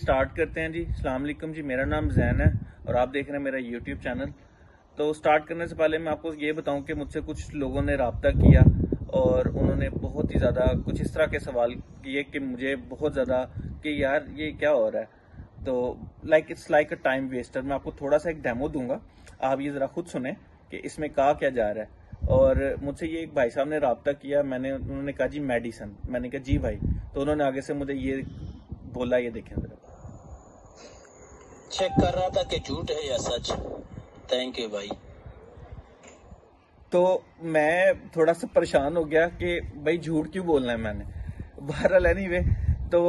Start करते हैं जी। अस्सलाम वालेकुम जी, मेरा नाम जैन है और आप देख रहे हैं मेरा यूट्यूब चैनल। तो स्टार्ट करने से पहले मैं आपको ये बताऊं कि मुझसे कुछ लोगों ने रब्ता किया और उन्होंने बहुत ही ज़्यादा कुछ इस तरह के सवाल किए कि मुझे बहुत ज़्यादा कि यार ये क्या हो रहा है। तो it's like a time Wester. मैं आपको थोड़ा सा एक डेमो दूंगा, आप ये ज़रा खुद सुने कि इसमें कहा क्या जा रहा है। और मुझसे ये एक भाई साहब ने रब्ता किया, उन्होंने कहा जी मेडिसन। मैंने कहा जी भाई। तो उन्होंने आगे से मुझे ये बोला, ये देखें जरा। चेक कर रहा था कि झूठ है या सच। थैंक यू भाई। तो मैं थोड़ा सा परेशान हो गया कि भाई झूठ क्यों बोलना है मैंने। बहरहाल एनीवे, तो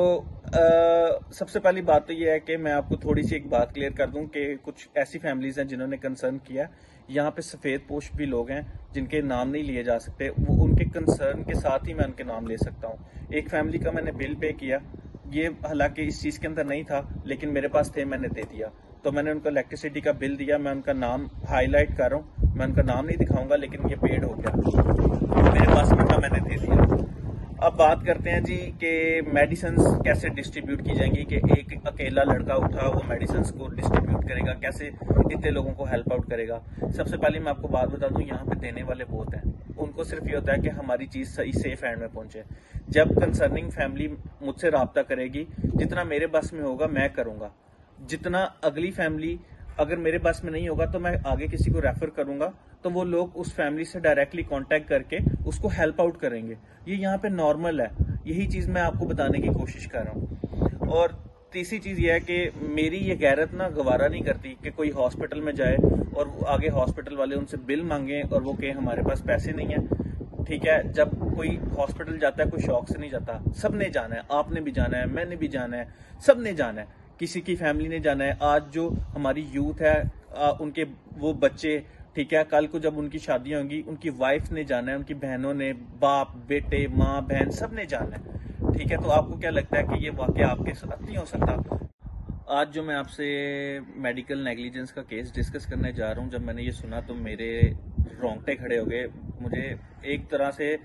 सबसे पहली बात तो ये है कि मैं आपको थोड़ी सी एक बात क्लियर कर दूं कि कुछ ऐसी फैमिलीज हैं जिन्होंने कंसर्न किया। यहाँ पे सफ़ेद पोश भी लोग हैं जिनके नाम नहीं लिए जा सकते, वो उनके कंसर्न के साथ ही मैं उनके नाम ले सकता हूँ। एक फैमिली का मैंने बिल पे किया, ये हालांकि इस चीज़ के अंदर नहीं था लेकिन मेरे पास थे, मैंने दे दिया। तो मैंने उनका इलेक्ट्रिसिटी का बिल दिया, मैं उनका नाम हाईलाइट कर रहा हूँ, मैं उनका नाम नहीं दिखाऊंगा लेकिन ये पेड हो गया, मेरे पास में था, मैंने दे दिया। अब बात करते हैं जी कि मेडिसिन कैसे डिस्ट्रीब्यूट की जाएंगी, कि एक अकेला लड़का उठा वो मेडिसिन को डिस्ट्रीब्यूट करेगा, कैसे इतने लोगों को हेल्प आउट करेगा। सबसे पहले मैं आपको बात बता दूं, यहाँ पे देने वाले बहुत हैं, उनको सिर्फ ये होता है कि हमारी चीज सही सेफ हैंड में पहुंचे। जब कंसर्निंग फैमिली मुझसे रब्ता करेगी, जितना मेरे बस में होगा मैं करूंगा, जितना अगली फैमिली अगर मेरे बस में नहीं होगा तो मैं आगे किसी को रेफर करूंगा, तो वो लोग उस फैमिली से डायरेक्टली कांटेक्ट करके उसको हेल्प आउट करेंगे। ये यहाँ पे नॉर्मल है, यही चीज मैं आपको बताने की कोशिश कर रहा हूँ। और तीसरी चीज ये है कि मेरी ये गैरत ना गवारा नहीं करती कि कोई हॉस्पिटल में जाए और आगे हॉस्पिटल वाले उनसे बिल मांगे और वो कहे हमारे पास पैसे नहीं है। ठीक है, जब कोई हॉस्पिटल जाता है कोई शौक से नहीं जाता, सबने जाना है, आपने भी जाना है, मैंने भी जाना है, सबने जाना है, किसी की फैमिली ने जाना है। आज जो हमारी यूथ है, उनके वो बच्चे, ठीक है, कल को जब उनकी शादियां होंगी उनकी वाइफ ने जाना है, उनकी बहनों ने, बाप बेटे माँ बहन सब ने जाना है। ठीक है, तो आपको क्या लगता है कि ये वाकया आपके साथ नहीं हो सकता? आज जो मैं आपसे मेडिकल नेग्लिजेंस का केस डिस्कस करने जा रहा हूँ, जब मैंने ये सुना तो मेरे रोंगटे खड़े हो गए। मुझे एक तरह से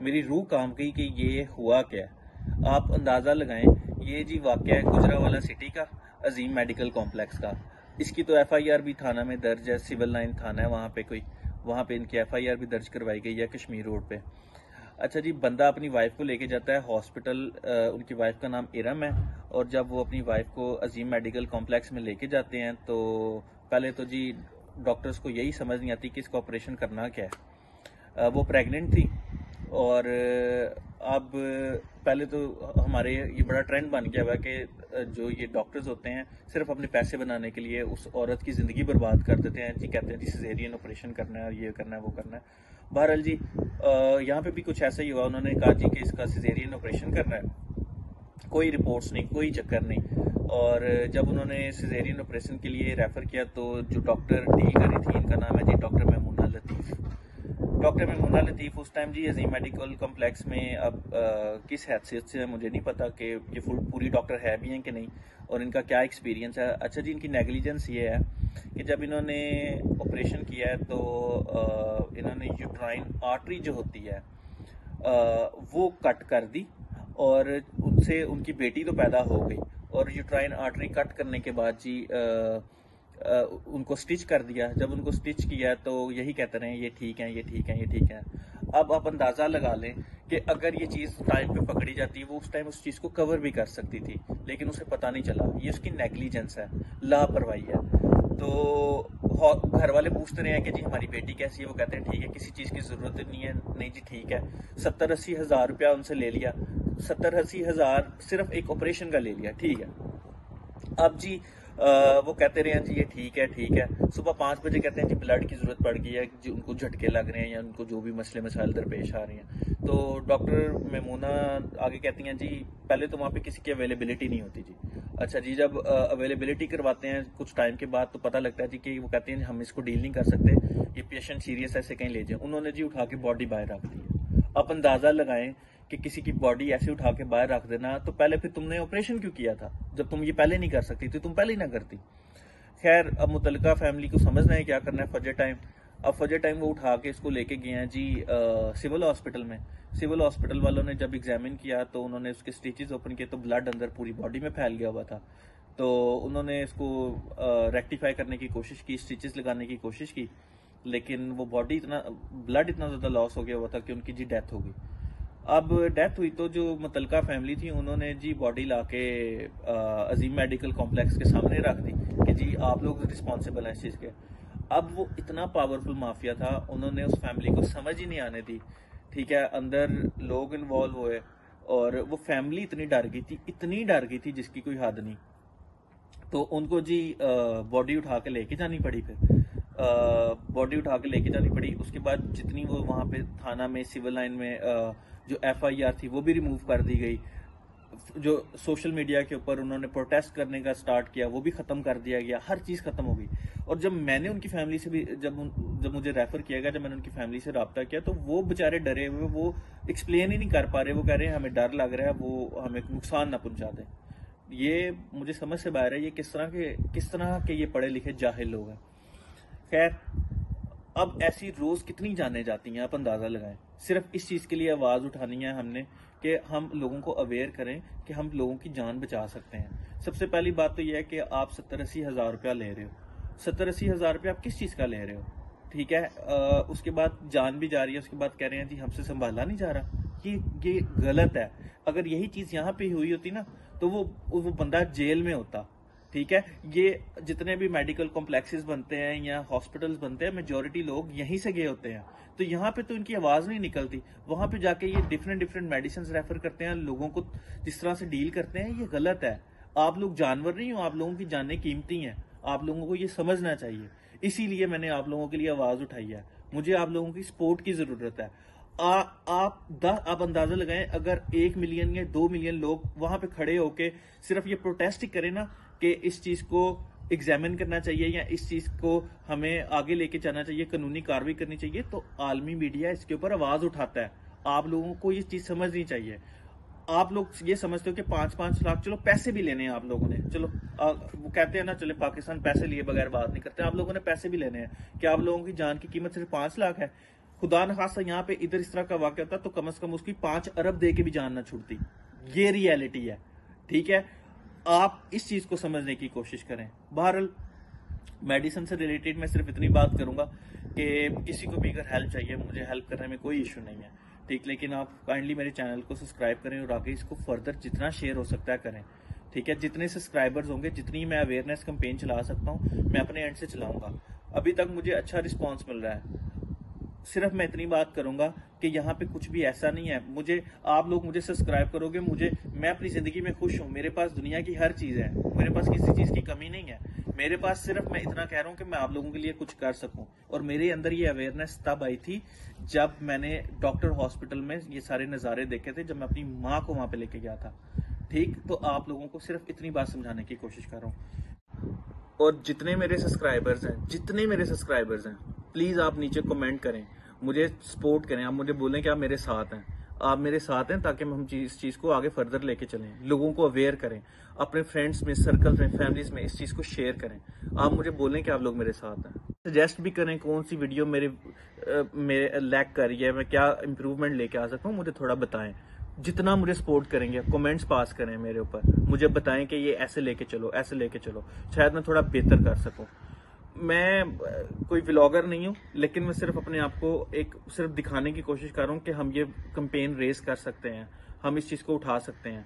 मेरी रूह काम गई कि ये हुआ क्या है। आप अंदाजा लगाएं, ये जी वाकया है गुजरावाला सिटी का, अजीम मेडिकल कॉम्प्लेक्स का। इसकी तो एफआईआर भी थाना में दर्ज है, सिविल लाइन थाना है वहाँ पे, वहाँ पे इनकी एफआईआर भी दर्ज करवाई गई है कश्मीर रोड पे। अच्छा जी, बंदा अपनी वाइफ को लेके जाता है हॉस्पिटल, उनकी वाइफ का नाम इरम है, और जब वो अपनी वाइफ को अजीम मेडिकल कॉम्प्लेक्स में लेके जाते हैं तो पहले तो जी डॉक्टर्स को यही समझ नहीं आती कि इसका ऑपरेशन करना क्या है। वो प्रेग्नेंट थी और अब पहले तो हमारे ये बड़ा ट्रेंड बन गया हुआ है कि जो ये डॉक्टर्स होते हैं सिर्फ अपने पैसे बनाने के लिए उस औरत की ज़िंदगी बर्बाद कर देते हैं जी। कहते हैं जी सिजेरियन ऑपरेशन करना है और ये करना है वो करना है। बहरहाल जी यहाँ पे भी कुछ ऐसा ही हुआ, उन्होंने कहा जी कि इसका सिजेरियन ऑपरेशन करना है, कोई रिपोर्ट्स नहीं, कोई चक्कर नहीं। और जब उन्होंने सिजेरियन ऑपरेशन के लिए रेफर किया तो जो डॉक्टर डील करी थी, इनका नाम है जी डॉक्टर महमूना लतीफ़। डॉक्टर महमूना लतीफ़ उस टाइम जी अजीम मेडिकल कॉम्प्लेक्स में, अब किस हैसियत से मुझे नहीं पता कि ये पूरी डॉक्टर है भी हैं कि नहीं और इनका क्या एक्सपीरियंस है। अच्छा जी, इनकी नेग्लिजेंस ये है कि जब इन्होंने ऑपरेशन किया है तो इन्होंने यूट्राइन आर्टरी जो होती है वो कट कर दी और उनसे उनकी बेटी तो पैदा हो गई, और यूट्राइन आर्टरी कट करने के बाद जी उनको स्टिच कर दिया। जब उनको स्टिच किया तो यही कहते रहे ये ठीक है, ये ठीक है, ये ठीक है। अब आप अंदाज़ा लगा लें कि अगर ये चीज़ टाइम पे पकड़ी जाती, वो उस टाइम उस चीज़ को कवर भी कर सकती थी, लेकिन उसे पता नहीं चला। ये उसकी नेग्लिजेंस है, लापरवाही है। तो घर वाले पूछते रहे हैं कि जी हमारी बेटी कैसी है, वो कहते हैं ठीक है, किसी चीज़ की ज़रूरत नहीं है। नहीं जी ठीक है, 70-80 हज़ार रुपया उनसे ले लिया, 70-80 हज़ार सिर्फ एक ऑपरेशन का ले लिया, ठीक है। अब जी वो कहते रहे हैं जी ये ठीक है, ठीक है। सुबह 5 बजे कहते हैं जी ब्लड की जरूरत पड़ गई है, जी उनको झटके लग रहे हैं या उनको जो भी मसले मसाइल दरपेश आ रहे हैं। तो डॉक्टर मेमूना आगे कहती हैं जी पहले तो वहाँ पे किसी की अवेलेबिलिटी नहीं होती जी। अच्छा जी, जब अवेलेबिलिटी करवाते हैं कुछ टाइम के बाद तो पता लगता है जी कि वो कहते हैं हम इसको डील नहीं कर सकते, ये पेशेंट सीरियस ऐसे कहीं ले जाए। उन्होंने जी उठा के बॉडी बाहर रख दी। आप अंदाजा लगाएं कि किसी की बॉडी ऐसे उठा के बाहर रख देना, तो पहले फिर तुमने ऑपरेशन क्यों किया था? जब तुम ये पहले नहीं कर सकती थी, तुम पहले ही ना करती। खैर, अब मुतलका फैमिली को समझना है क्या करना है फजर टाइम। अब फजर टाइम वो उठा के इसको लेके गए हैं जी सिविल हॉस्पिटल में। सिविल हॉस्पिटल वालों ने जब एग्जामिन किया तो उन्होंने उसके स्टिचेस ओपन किए तो ब्लड अंदर पूरी बॉडी में फैल गया हुआ था। तो उन्होंने इसको रेक्टिफाई करने की कोशिश की, स्टिचेस लगाने की कोशिश की, लेकिन वो बॉडी ब्लड इतना ज़्यादा लॉस हो गया हुआ था कि उनकी जी डेथ हो गई। अब डेथ हुई तो जो मुतलका फैमिली थी उन्होंने जी बॉडी लाके अजीम मेडिकल कॉम्प्लेक्स के सामने रख दी कि जी आप लोग रिस्पॉन्सिबल हैं इस चीज़ के। अब वो इतना पावरफुल माफिया था, उन्होंने उस फैमिली को समझ ही नहीं आने दी। ठीक है, अंदर लोग इन्वॉल्व हुए और वो फैमिली इतनी डर गई थी, इतनी डर गई थी जिसकी कोई हद नहीं। तो उनको जी बॉडी उठा के लेके जानी पड़ी। फिर बॉडी उठा के लेके जानी पड़ी। उसके बाद जितनी वो वहाँ पे थाना में सिविल लाइन में जो FIR थी वो भी रिमूव कर दी गई। जो सोशल मीडिया के ऊपर उन्होंने प्रोटेस्ट करने का स्टार्ट किया वो भी खत्म कर दिया गया, हर चीज़ खत्म हो गई। और जब मैंने उनकी फैमिली से भी जब मुझे रेफर किया गया, जब मैंने उनकी फैमिली से रब्ता किया, तो वो बेचारे डरे हुए, वो एक्सप्लेन ही नहीं कर पा रहे। वो कह रहे हैं हमें डर लग रहा है, वो हमें नुकसान ना पहुंचा दें। ये मुझे समझ से बाहर है, ये किस तरह के ये पढ़े लिखे जाहिल लोग हैं। खैर, अब ऐसी रोज कितनी जाने जाती हैं, आप अंदाजा लगाएं। सिर्फ इस चीज के लिए आवाज उठानी है हमने कि हम लोगों को अवेयर करें कि हम लोगों की जान बचा सकते हैं। सबसे पहली बात तो यह है कि आप 70-80 हज़ार रुपया ले रहे हो। 70-80 हज़ार रुपया आप किस चीज का ले रहे हो? ठीक है, उसके बाद जान भी जा रही है, उसके बाद कह रहे हैं जी हमसे संभाला नहीं जा रहा। ये गलत है। अगर यही चीज यहाँ पे हुई होती ना तो वो बंदा जेल में होता। ठीक है, ये जितने भी मेडिकल कॉम्प्लेक्सेस बनते हैं या हॉस्पिटल्स बनते हैं, मेजोरिटी लोग यहीं से गए होते हैं। तो यहाँ पे तो इनकी आवाज नहीं निकलती, वहां पे जाके ये डिफरेंट मेडिसिन रेफर करते हैं, लोगों को जिस तरह से डील करते हैं, ये गलत है। आप लोग जानवर नहीं हो, आप लोगों की जानें कीमती हैं, आप लोगों को ये समझना चाहिए। इसीलिए मैंने आप लोगों के लिए आवाज उठाई है। मुझे आप लोगों की सपोर्ट की जरूरत है। आप अंदाजा लगाएं, अगर 1 मिलियन या 2 मिलियन लोग वहां पे खड़े होके सिर्फ ये प्रोटेस्ट ही करें ना कि इस चीज को एग्जामिन करना चाहिए या इस चीज को हमें आगे लेके जाना चाहिए, कानूनी कार्रवाई करनी चाहिए, तो आलमी मीडिया इसके ऊपर आवाज उठाता है। आप लोगों को ये चीज समझनी चाहिए। आप लोग ये समझते हो कि 5-5 लाख, चलो पैसे भी लेने हैं आप लोगों ने, चलो वो कहते हैं ना, चले पाकिस्तान पैसे लिए बगैर बात नहीं करते, आप लोगों ने पैसे भी लेने हैं। क्या आप लोगों की जान की कीमत सिर्फ 5 लाख है? खुदा न खासा यहाँ पे इधर इस तरह का वाक़या होता तो कम से कम उसकी 5 अरब दे के भी जान ना छूटती। ये रियलिटी है। ठीक है, आप इस चीज को समझने की कोशिश करें। बहरहाल, मेडिसिन से रिलेटेड मैं सिर्फ इतनी बात करूंगा कि किसी को भी अगर हेल्प चाहिए, मुझे हेल्प करने में कोई इशू नहीं है। ठीक, लेकिन आप काइंडली मेरे चैनल को सब्सक्राइब करें और आगे इसको फर्दर जितना शेयर हो सकता है करें। ठीक है, जितने सब्सक्राइबर्स होंगे, जितनी मैं अवेयरनेस कैंपेन चला सकता हूँ, मैं अपने एंड से चलाऊंगा। अभी तक मुझे अच्छा रिस्पॉन्स मिल रहा है। सिर्फ मैं इतनी बात करूंगा कि यहाँ पे कुछ भी ऐसा नहीं है। आप लोग मुझे सब्सक्राइब करोगे, मैं अपनी जिंदगी में खुश हूँ। मेरे पास दुनिया की हर चीज है, मेरे पास किसी चीज की कमी नहीं है। मेरे पास सिर्फ मैं इतना कह रहा हूँ कि मैं आप लोगों के लिए कुछ कर सकूं। और मेरे अंदर ये अवेयरनेस तब आई थी जब मैंने डॉक्टर हॉस्पिटल में ये सारे नज़ारे देखे थे, जब मैं अपनी माँ को वहां पे लेके गया था। ठीक, तो आप लोगों को सिर्फ इतनी बात समझाने की कोशिश कर रहा हूँ। और जितने मेरे सब्सक्राइबर्स हैं, प्लीज आप नीचे कमेंट करें, मुझे सपोर्ट करें। आप मुझे बोलें कि आप मेरे साथ हैं, ताकि हम इस चीज को आगे फर्दर लेके चलें, लोगों को अवेयर करें, अपने फ्रेंड्स में, सर्कल में, फैमिलीज में इस चीज को शेयर करें। आप मुझे बोलें कि आप लोग मेरे साथ हैं। सजेस्ट भी करें कौन सी वीडियो मेरे लैक कर रही है, मैं क्या इंप्रूवमेंट लेके आ सकता हूँ, मुझे थोड़ा बताएं। जितना मुझे सपोर्ट करेंगे, कमेंट्स पास करें मेरे ऊपर, मुझे बताएं कि ये ऐसे लेके चलो, शायद मैं थोड़ा बेहतर कर सकूं। मैं कोई व्लॉगर नहीं हूँ, लेकिन मैं सिर्फ अपने आप को सिर्फ दिखाने की कोशिश कर रहा हूँ कि हम ये कैंपेन रेस कर सकते हैं, हम इस चीज को उठा सकते हैं।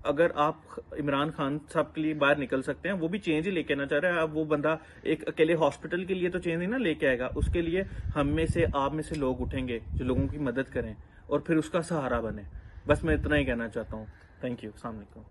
अगर आप इमरान खान साहब के लिए बाहर निकल सकते हैं, वो भी चेंज ही लेके आना चाह रहा है। अब वो बंदा एक अकेले हॉस्पिटल के लिए तो चेंज ही ना लेके आएगा, उसके लिए हम में से, आप में से लोग उठेंगे जो लोगों की मदद करें और फिर उसका सहारा बने। बस मैं इतना ही कहना चाहता हूँ। Thank you. अस्सलाम वालेकुम।